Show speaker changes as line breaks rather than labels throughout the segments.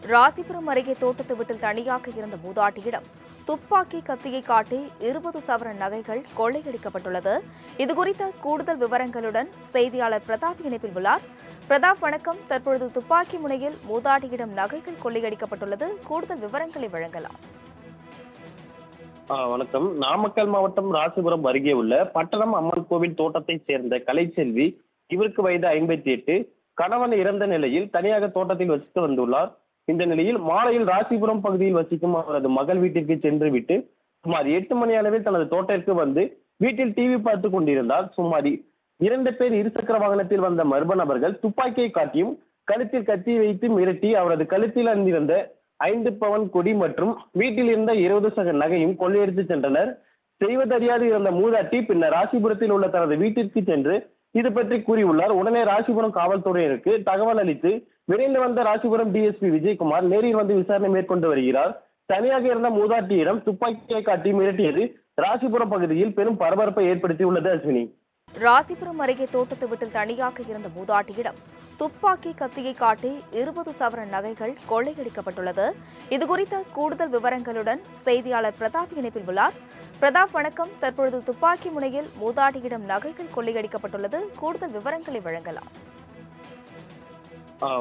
ராசிபுரம் அருகே தோட்டத்து வீட்டில் தனியாக இருந்த மூதாட்டியிடம் துப்பாக்கி கத்தியை காட்டி 20 சவரன் நகைகள் கொள்ளையடிக்கப்பட்டுள்ளது. இதுகுறித்த கூடுதல் விவரங்களுடன் செய்தியாளர் பிரதாப் இணைப்பில் உள்ளார். பிரதாப், வணக்கம். தற்பொழுது துப்பாக்கி முனையில் மூதாட்டியிடம் நகைகள் கொள்ளையடிக்கப்பட்டுள்ளது. கூடுதல் விவரங்களை வழங்கலாம்.
வணக்கம். நாமக்கல் மாவட்டம் ராசிபுரம் அருகே உள்ள பட்டணம் அம்மன் கோவில் தோட்டத்தை சேர்ந்த கலைச்செல்வி. இவருக்கு வயது 58. கணவன் இறந்த நிலையில் தனியாக தோட்டத்தில் வசித்து வந்துள்ளார். இந்த நிலையில் மாலையில் ராசிபுரம் பகுதியில் வசிக்கும் அவரது மகள் வீட்டிற்கு சென்று விட்டு சுமார் 8 மணி அளவில் தனது தோட்டத்திற்கு வந்து வீட்டில் டிவி பார்த்து கொண்டிருந்தார். சுமார் 2 பேர் இருசக்கர வாகனத்தில் வந்த மர்ம நபர்கள் துப்பாக்கியை காட்டியும் கழுத்தில் கத்தி வைத்து மிரட்டி அவரது கழுத்தில் அணிந்திருந்த 5 பவன் கொடி மற்றும் வீட்டில் இருந்த 20 சக நகையும் கொள்ளையடித்து சென்றனர். செய்வதறியாது இருந்த மூதாட்டி பின்னர் ராசிபுரத்தில் உள்ள தனது வீட்டிற்கு சென்று இது பற்றி கூறியுள்ளார். உடனே ராசிபுரம் காவல்துறையினருக்கு தகவல் அளித்து விரைந்து வந்த ராசிபுரம் டிஎஸ்பி விஜயகுமார் நேரில் வந்து விசாரணை மேற்கொண்டு வருகிறார். தனியாக இருந்த மூதாட்டியிடம் துப்பாக்கியை காட்டி மிரட்டியது ராசிபுரம் பகுதியில் பெரும் பரபரப்பை ஏற்படுத்தியுள்ளது. அஸ்வினி,
ராசிபுரம் அருகே தோட்டத்து வீட்டில் தனியாக இருந்த மூதாட்டியிடம் துப்பாக்கி கத்தியை காட்டி 20 சவரன் நகைகள் கொள்ளையடிக்கப்பட்டுள்ளது. இதுகுறித்த கூடுதல் விவரங்களுடன் செய்தியாளர் பிரதாப் இணைப்பில் உள்ளார். பிரதாப், வணக்கம். தற்பொழுது துப்பாக்கி முனையில் மூதாட்டியிடம் நகைகள் கொள்ளையடிக்கப்பட்டுள்ளது. கூடுதல் விவரங்களை வழங்கலாம்.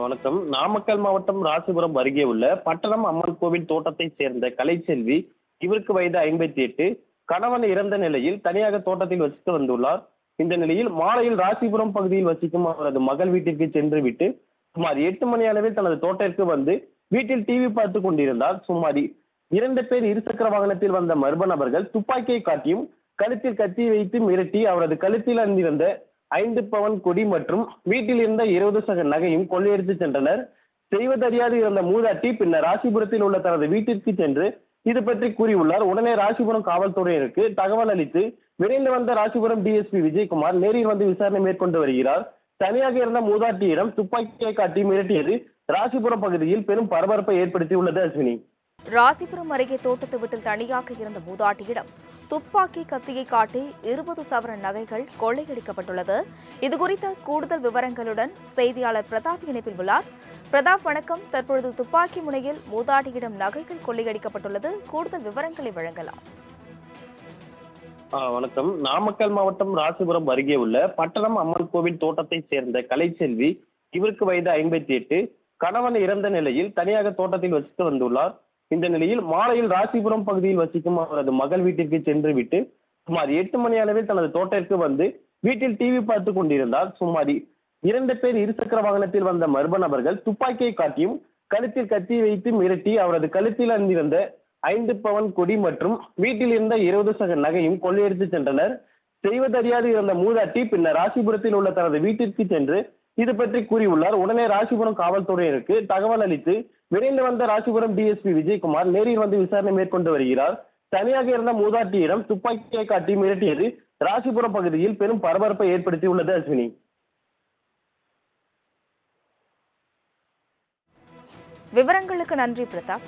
வணக்கம். நாமக்கல் மாவட்டம் ராசிபுரம் அருகே உள்ள பட்டணம் அம்மன் கோவில் தோட்டத்தை சேர்ந்த கலைச்செல்வி. இவருக்கு வயது 58. கணவன் இறந்த நிலையில் தனியாக தோட்டத்தில் வசித்து வந்துள்ளார். இந்த நிலையில் மாலையில் ராசிபுரம் பகுதியில் வசிக்கும் அவரது மகள் வீட்டிற்கு சென்று விட்டு சுமார் 8 மணி அளவில் தனது தோட்டத்திற்கு வந்து வீட்டில் டிவி பார்த்து கொண்டிருந்தார். சுமார் 2 பேர் இருசக்கர வாகனத்தில் வந்த மர்ம நபர்கள் துப்பாக்கியை காட்டியும் கழுத்தில் கத்தி வைத்து மிரட்டி அவரது கழுத்தில் அணிந்திருந்த 5 பவன் கொடி மற்றும் வீட்டில் இருந்த 20 சக நகையும் கொள்ளையடித்து சென்றனர். செய்வதறியாது இருந்த மூதாட்டி பின்னர் ராசிபுரத்தில் உள்ள தனது வீட்டிற்கு சென்று இது பற்றி கூறியுள்ளார். உடனே ராசிபுரம் காவல்துறையினருக்கு தகவல் அளித்து விரைந்து வந்த ராசிபுரம் டிஎஸ்பி விஜயகுமார் நேரில் வந்து விசாரணை மேற்கொண்டு வருகிறார். தனியாக இருந்த மூதாட்டியிடம் துப்பாக்கியை காட்டி மிரட்டியது ராசிபுரம் பகுதியில் பெரும் பரபரப்பை ஏற்படுத்தியுள்ளது. அஸ்வினி,
ராசிபுரம் அருகே தோட்டத்து வீட்டில் தனியாக இருந்த மூதாட்டியிடம் துப்பாக்கி கத்தியை காட்டி 20 சவரன் நகைகள் கொள்ளையடிக்கப்பட்டுள்ளது. இதுகுறித்த கூடுதல் விவரங்களுடன் செய்தியாளர் பிரதாப் இணைப்பில் உள்ளார். பிரதாப், வணக்கம். தற்பொழுது துப்பாக்கி முனையில் மூதாட்டியிடம் நகைகள் கொள்ளையடிக்கப்பட்டுள்ளது. கூடுதல் விவரங்களை வழங்கலாம்.
வணக்கம். நாமக்கல் மாவட்டம் ராசிபுரம் அருகே உள்ள பட்டணம் அம்மன் கோவில் தோட்டத்தை சேர்ந்த கலைச்செல்வி. இவருக்கு வயது 58. கணவன் இறந்த நிலையில் தனியாக தோட்டத்தில் வசித்து வந்துள்ளார். இந்த நிலையில் மாலையில் ராசிபுரம் பகுதியில் வசிக்கும் அவரது மகள் வீட்டிற்கு சென்று விட்டு சுமார் 8 மணி அளவில் தனது தோட்டத்திற்கு வந்து வீட்டில் டிவி பார்த்து கொண்டிருந்தார். சுமார் 2 பேர் இருசக்கர வாகனத்தில் வந்த மர்ம நபர்கள் துப்பாக்கியை காட்டியும் கழுத்தில் கத்தி வைத்து மிரட்டி அவரது கழுத்தில் அணிந்திருந்த 5 பவன் கொடி மற்றும் வீட்டில் இருந்த 20 சக நகையும் கொள்ளையடித்து சென்றனர். செய்வதறியாது இருந்த மூதாட்டி பின்னர் ராசிபுரத்தில் உள்ள தனது வீட்டிற்கு சென்று இது பற்றி கூறியுள்ளார். உடனே ராசிபுரம் காவல்துறையினருக்கு தகவல் அளித்து விரைந்து வந்த ராசிபுரம் டிஎஸ்பி விஜயகுமார் நேரில் வந்து விசாரணை மேற்கொண்டு வருகிறார். தனியாக இருந்த மூதாட்டியிடம் துப்பாக்கியை காட்டி மிரட்டியது ராசிபுரம் பகுதியில் பெரும் பரபரப்பை ஏற்படுத்தியுள்ளது. அஸ்வினி,
விவரங்களுக்கு நன்றி பிரதாப்.